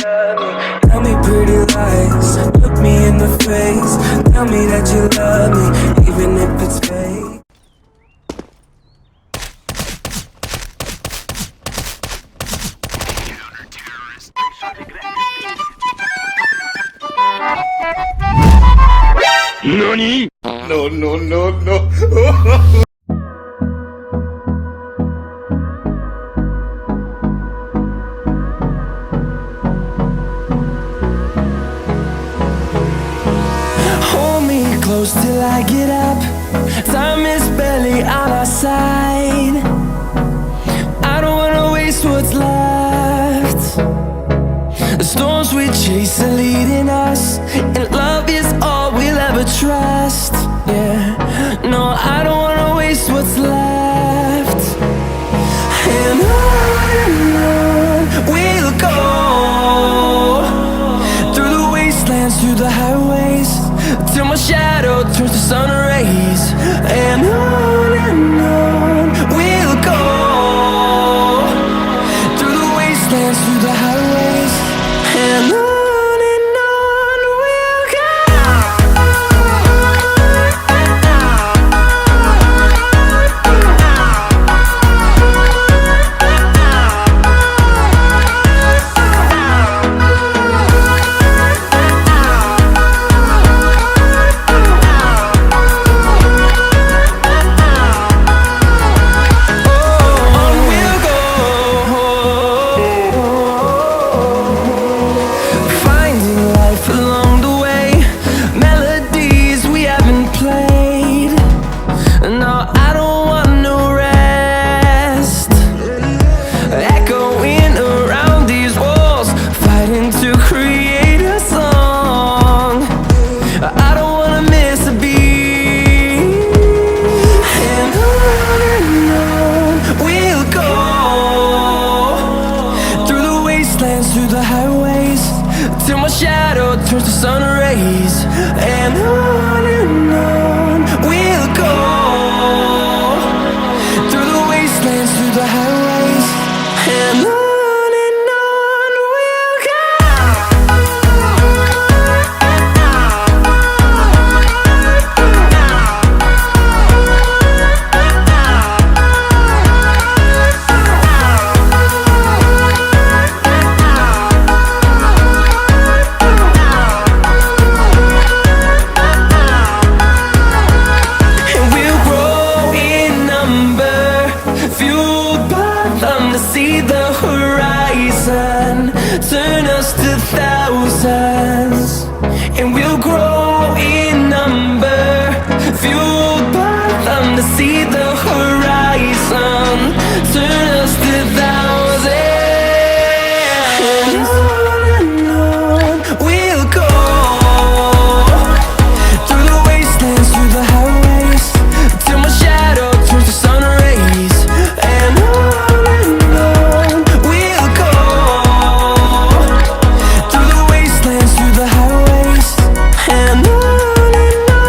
love me. Tell me pretty lies, look me in the face. Tell me that you love me, even if it's fake. NANI?! No, no, no, no. Hold me close till I get up. Time is barely on our side. I don't wanna waste what's left. The storms we chase are leading us, and love is all we'll ever trust. Yeah, no, I don't wanna waste what's left. And on we'll go, through the wastelands, through the highways, till my shadow turns to sun rays. And on we'll go, through the wastelands, through the highways, and on we'll go. Through the highways, till my shadow turns to sun rays. And on we'll go, through the wastelands, through the highways, and on we'll go. Turn us to thousands, and we'll grow in number, fueled by them to see the horizon. Turn us to thousands, and on we'll go, through the wastelands, through the highways, till my shadow turns to sun rays. And on we'll go, through the wastelands, through the highways, and on we'll go.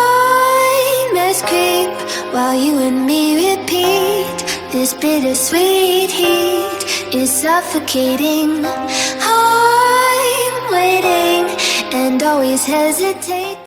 Nightmares creep while you and me repeat. This bittersweet heat is suffocating. I'm waiting and always hesitate.